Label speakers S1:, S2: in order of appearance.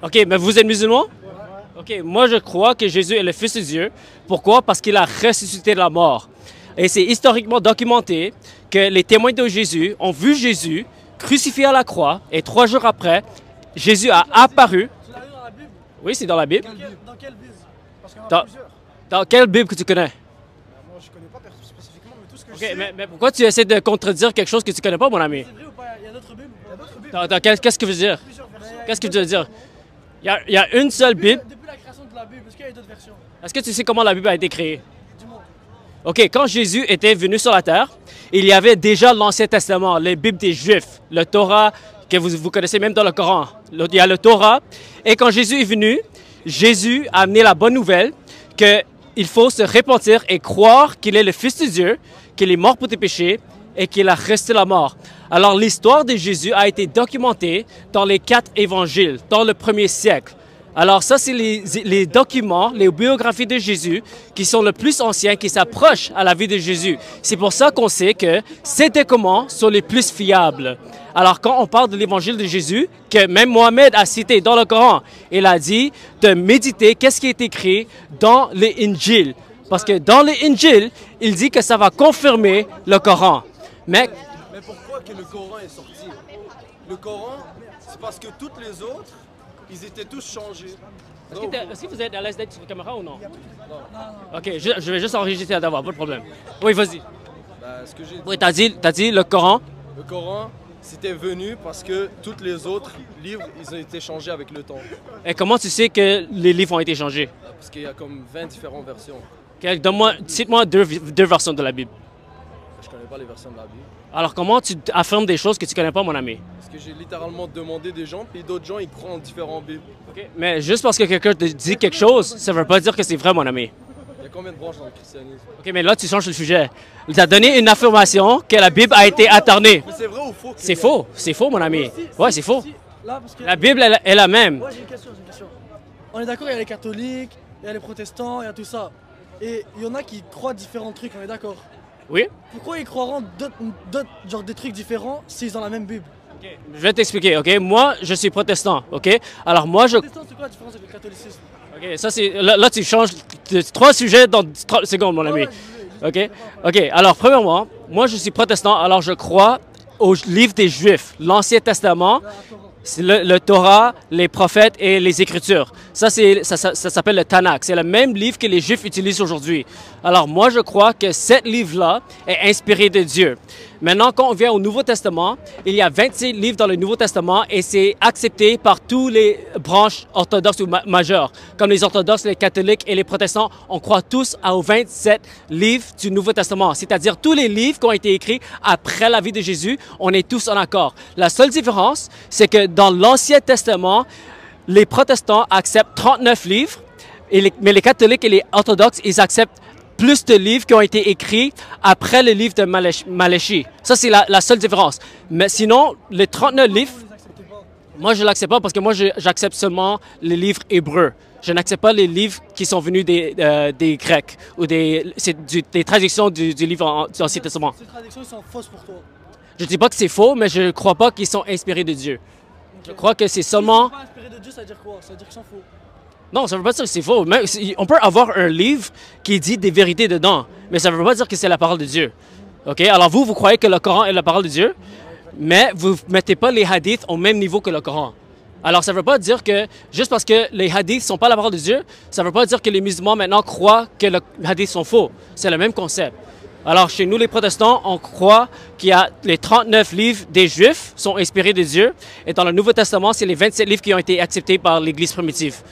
S1: OK, mais vous êtes musulman? OK, moi je crois que Jésus est le Fils de Dieu. Pourquoi? Parce qu'il a ressuscité de la mort. Et c'est historiquement documenté que les témoins de Jésus ont vu Jésus crucifié à la croix et 3 jours après, Jésus a apparu.
S2: Tu l'as lu dans la Bible?
S1: Oui, c'est dans la Bible.
S2: Dans quelle Bible? Parce qu'il y en a
S1: Dans,
S2: plusieurs.
S1: dans quelle Bible que tu connais?
S2: Moi, je connais pas spécifiquement, mais tout ce que je
S1: OK,
S2: sais...
S1: mais pourquoi tu essaies de contredire quelque chose que tu connais pas, mon ami?
S2: C'est vrai ou pas? Il y a d'autres Bibles? Il y a d'autres Bibles.
S1: Qu'est-ce que tu veux dire?
S2: Plusieurs versions.
S1: Qu'est-ce que tu veux dire? Il y a une seule Bible.
S2: Depuis la création de la Bible, est-ce qu'il y a d'autres versions?
S1: Est-ce que tu sais comment la Bible a été créée?
S2: Dis-moi.
S1: OK, quand Jésus était venu sur la terre, il y avait déjà l'Ancien Testament, les Bibles des Juifs, le Torah, que vous connaissez même dans le Coran. Il y a le Torah. Et quand Jésus est venu, Jésus a amené la bonne nouvelle qu'il faut se repentir et croire qu'il est le Fils de Dieu, qu'il est mort pour tes péchés et qu'il a resté la mort. Alors l'histoire de Jésus a été documentée dans les 4 évangiles, dans le 1er siècle. Alors ça, c'est les documents, les biographies de Jésus qui sont le plus anciens, qui s'approchent à la vie de Jésus. C'est pour ça qu'on sait que ces documents sont les plus fiables. Alors quand on parle de l'évangile de Jésus, que même Mohamed a cité dans le Coran, il a dit de méditer qu'est-ce qui est écrit dans les Injil. Parce que dans les Injil, il dit que ça va confirmer le Coran.
S3: Mais pourquoi que le Coran est sorti? Le Coran, c'est parce que toutes les autres, ils étaient tous changés.
S1: Est-ce que vous êtes à l'aise d'être sur la caméra ou non? Non. OK, je vais juste enregistrer d'abord, pas de problème. Oui, vas-y.
S3: Bah, ce que j'ai dit,
S1: Oui, t'as dit le Coran.
S3: le Coran, c'était venu parce que tous les autres livres, ils ont été changés avec le temps.
S1: Et comment tu sais que les livres ont été changés?
S3: Parce qu'il y a comme 20 différentes versions.
S1: OK, cite-moi deux versions de la Bible.
S3: Je connais pas les versions de la Bible.
S1: Alors, comment tu affirmes des choses que tu connais pas, mon ami?
S3: Parce que j'ai littéralement demandé des gens, puis d'autres gens, ils croient en différents Bibles.
S1: OK. Mais juste parce que quelqu'un te dit quelque chose, ça veut pas dire que c'est vrai, mon ami.
S3: Il y a combien de branches dans le christianisme?
S1: OK, mais là, tu changes le sujet. Il t'a donné une affirmation que la Bible a été attardée.
S3: Mais c'est vrai ou faux?
S1: C'est faux, mon ami. Ouais, c'est faux.
S2: Là, parce que...
S1: La Bible est la même.
S2: Ouais, j'ai une question. On est d'accord, il y a les catholiques, il y a les protestants, il y a tout ça. Et il y en a qui croient différents trucs, on est d'accord.
S1: Oui?
S2: Pourquoi ils croiront genre des trucs différents s'ils ont la même Bible?
S1: Je vais t'expliquer, OK? Moi, je suis protestant, OK? Alors moi,
S2: Le protestant, c'est quoi la différence avec le catholicisme?
S1: OK, ça c'est... Là, tu changes 3 sujets dans 30 secondes, mon ami. OK? OK, alors premièrement, moi, je suis protestant, alors je crois au livre des Juifs, l'Ancien Testament, c'est le Torah, les prophètes et les Écritures. Ça s'appelle le Tanakh. C'est le même livre que les Juifs utilisent aujourd'hui. Alors moi, je crois que ce livre-là est inspiré de Dieu. Maintenant, quand on vient au Nouveau Testament, il y a 26 livres dans le Nouveau Testament et c'est accepté par tous les branches orthodoxes ou majeures. Comme les orthodoxes, les catholiques et les protestants, on croit tous aux 27 livres du Nouveau Testament. C'est-à-dire tous les livres qui ont été écrits après la vie de Jésus, on est tous en accord. La seule différence, c'est que dans l'Ancien Testament, les protestants acceptent 39 livres, mais les catholiques et les orthodoxes, ils acceptent plus de livres qui ont été écrits après le livre de Malachie. Ça, c'est la seule différence. Mais sinon, les 39 livres, moi, je ne l'accepte pas parce que moi, j'accepte seulement les livres hébreux. Je n'accepte pas les livres qui sont venus des Grecs ou des traductions du livre de l'Ancien Testament.
S2: Ces traductions sont fausses pour toi.
S1: Je ne dis pas que c'est faux, mais je ne crois pas qu'ils sont inspirés de Dieu. Je crois que c'est seulement...
S2: Ils sont pas inspirés de Dieu, ça veut dire quoi? Ça veut dire qu'ils sont faux.
S1: Non, ça ne veut pas dire que c'est faux. Mais on peut avoir un livre qui dit des vérités dedans, mais ça ne veut pas dire que c'est la parole de Dieu. OK? Alors vous croyez que le Coran est la parole de Dieu, mais vous ne mettez pas les hadiths au même niveau que le Coran. Alors ça ne veut pas dire que, juste parce que les hadiths ne sont pas la parole de Dieu, ça ne veut pas dire que les musulmans maintenant croient que les hadiths sont faux. C'est le même concept. Alors chez nous les protestants, on croit qu'il y a les 39 livres des Juifs sont inspirés de Dieu, et dans le Nouveau Testament, c'est les 27 livres qui ont été acceptés par l'Église primitive.